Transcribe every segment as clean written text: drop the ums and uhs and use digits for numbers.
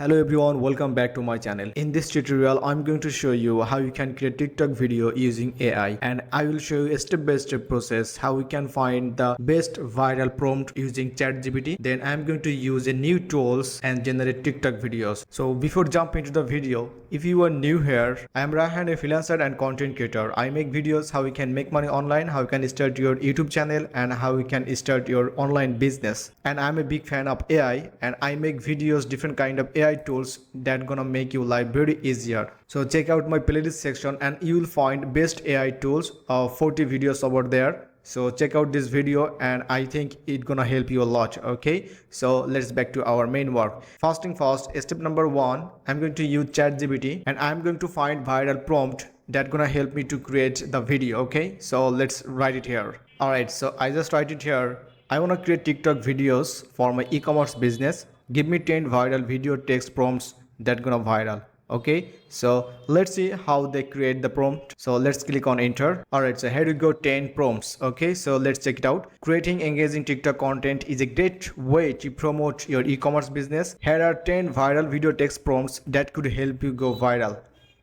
Hello everyone, welcome back to my channel. In this tutorial, I'm going to show you how you can create TikTok video using AI, and I will show you a step-by-step process how we can find the best viral prompt using ChatGPT. Then I'm going to use a new tools and generate TikTok videos. So before jump into the video, if you are new here, I am Raihan, a freelancer and content creator. I make videos how you can make money online, how you can start your YouTube channel, and how you can start your online business. And I'm a big fan of AI, and I make videos different kind of AI tools that gonna make your life very easier. So check out my playlist section and you will find best AI tools of 40 videos over there. So check out this video and I think it gonna help you a lot. Okay, so let's back to our main work. First thing first, step number one, I'm going to use ChatGPT and I'm going to find viral prompt that gonna help me to create the video. Okay, so let's write it here. All right, so I just write it here. I want to create TikTok videos for my e-commerce business. Give me 10 viral video text prompts that gonna viral. Okay, so let's see how they create the prompt. So let's click on enter. All right, so here we go, 10 prompts. Okay, so let's check it out. Creating engaging TikTok content is a great way to promote your e-commerce business. Here are 10 viral video text prompts that could help you go viral.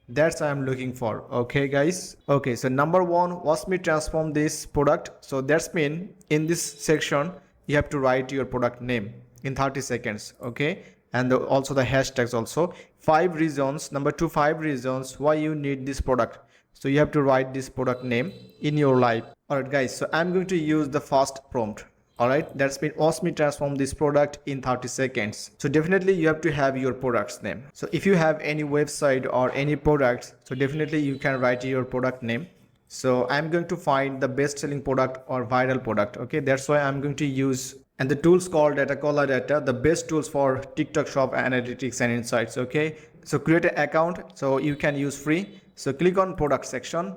That's what I'm looking for. Okay guys, okay, so number one, watch me transform this product. So that's mean in this section you have to write your product name in 30 seconds. Okay, and also the hashtags also. 5 reasons, number two, 5 reasons why you need this product. So you have to write this product name in your life. All right guys, so I'm going to use the first prompt. All right, that's been watch me transform this product in 30 seconds. So definitely you have to have your product's name. So if you have any website or any products, so definitely you can write your product name. So I'm going to find the best selling product or viral product. Okay, that's why I'm going to use, and the tools called data caller data, the best tools for TikTok shop analytics and insights. Okay, so create an account, so you can use free. So click on product section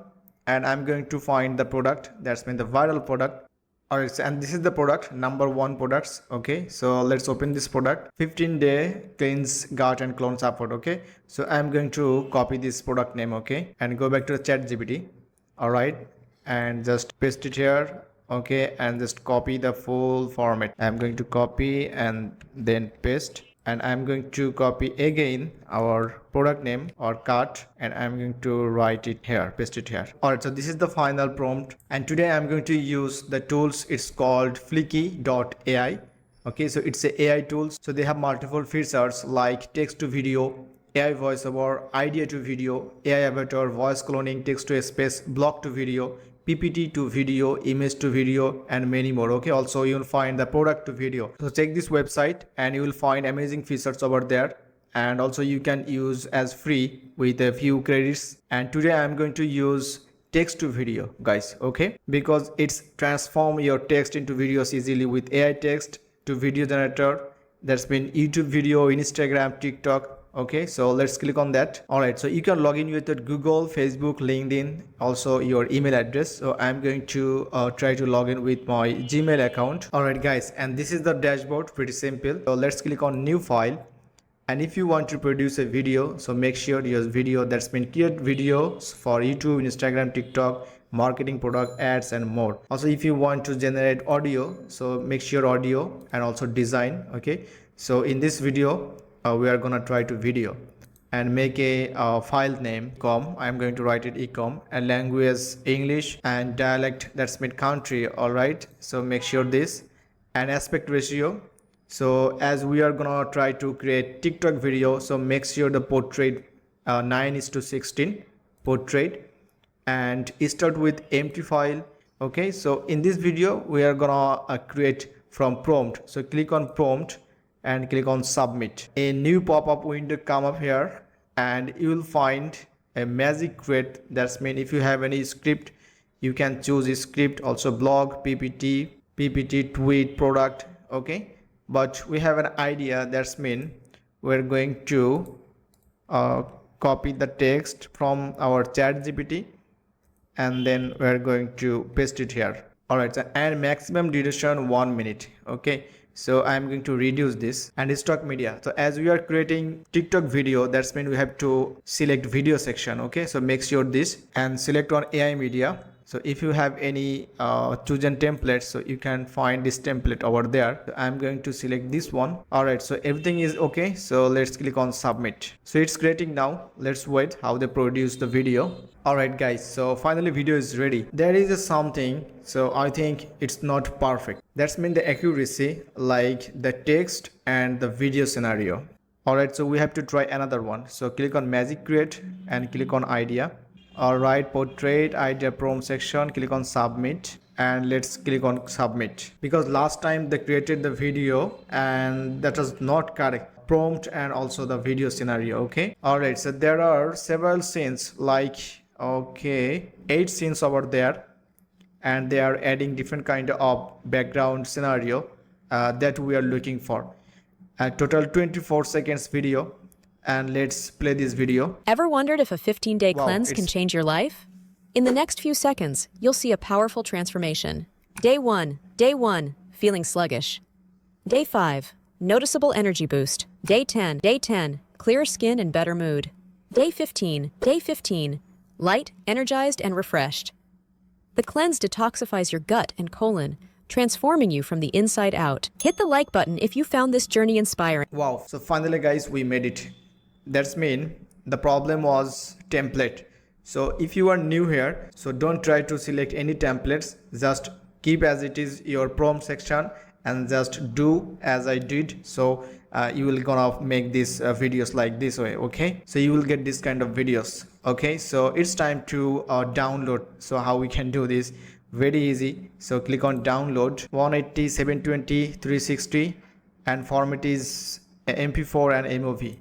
and I'm going to find the product, that's been the viral product. All right, so, and this is the product, number one products. Okay, so let's open this product, 15-day cleanse gut and clone support. Okay, so I'm going to copy this product name. Okay, and go back to the chat GPT. All right, and just paste it here. Okay, and just copy the full format. I'm going to copy and then paste, and I'm going to copy again our product name or cut, and I'm going to write it here, paste it here. All right, so this is the final prompt, and today I'm going to use the tools. It's called flicky.ai. Okay, so it's a AI tools, so they have multiple features like text to video, AI voiceover, idea to video, AI avatar, voice cloning, text to space, block to video, PPT to video, image to video, and many more. Okay, also you'll find the product to video. So check this website and you will find amazing features over there, and also you can use as free with a few credits. And today I'm going to use text to video, guys. Okay, because it's transform your text into videos easily with AI text to video generator. That's been YouTube video, Instagram, TikTok. Okay, so let's click on that. All right, so you can log in with Google, Facebook, LinkedIn, also your email address. So I'm going to try to log in with my Gmail account. All right guys, and this is the dashboard, pretty simple. So let's click on new file. And if you want to produce a video, so make sure your video, that's been create videos for YouTube, Instagram, TikTok, marketing, product ads, and more. Also if you want to generate audio, so make sure audio and also design. Okay, so in this video we are gonna try to video and make a file name com. I'm going to write it ecom, and language English, and dialect, that's mid country. All right, so make sure this, and aspect ratio. So as we are gonna try to create TikTok video, so make sure the portrait 9:16 portrait, and start with empty file. Okay, so in this video we are gonna create from prompt. So click on prompt and click on submit. A new pop-up window come up here, and you will find a magic create. That's mean if you have any script, you can choose a script, also blog, PPT, tweet, product. Okay, but we have an idea. That's mean we're going to copy the text from our chat GPT, and then we're going to paste it here. All right, so, and maximum duration 1 minute. Okay, so I'm going to reduce this, and stock media. So as we are creating TikTok video, that's mean we have to select video section. Okay, so make sure this and select on AI media. So if you have any chosen templates, so you can find this template over there. So I'm going to select this one. All right, so everything is okay. So let's click on submit. So it's creating now. Let's wait how they produce the video. All right guys, so finally video is ready. There is a something, so I think it's not perfect. That's mean the accuracy, like the text and the video scenario. Alright, so we have to try another one. So click on magic create and click on idea. Alright, portrait idea prompt section, click on submit and let's click on submit, because last time they created the video and that was not correct prompt and also the video scenario. Okay, alright, so there are several scenes, like 8 scenes over there, and they are adding different kind of background scenario that we are looking for. A total 24 seconds video, and let's play this video. Ever wondered if a 15-day cleanse can change your life? In the next few seconds, you'll see a powerful transformation. Day 1, feeling sluggish. Day 5, noticeable energy boost. Day 10, clearer skin and better mood. Day 15, light, energized, and refreshed. The cleanse detoxifies your gut and colon, transforming you from the inside out. Hit the like button if you found this journey inspiring. Wow, so finally guys, we made it. That's mean the problem was template. So if you are new here, so don't try to select any templates, just keep as it is your prompt section and just do as I did. So you will gonna make these videos like this way. Okay, so you will get this kind of videos. Okay, so it's time to download. So how we can do this? Very easy. So click on download. 180, 720, 360, and format is MP4 and MOV.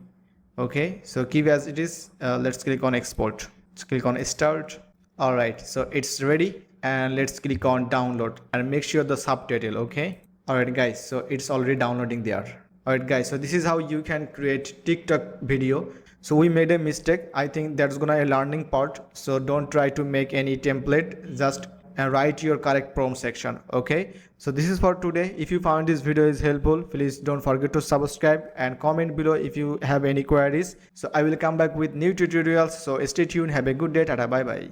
Okay, so keep as it is. Let's click on export. Let's click on start. All right, so it's ready, and let's click on download and make sure the subtitle. Okay, all right guys, so it's already downloading there. All right guys, so this is how you can create TikTok video. So we made a mistake. I think that's gonna a learning part. So don't try to make any template, just write your correct prompt section. Okay, so this is for today. If you found this video is helpful, please don't forget to subscribe and comment below if you have any queries. So I will come back with new tutorials. So stay tuned. Have a good day. Tata, bye bye.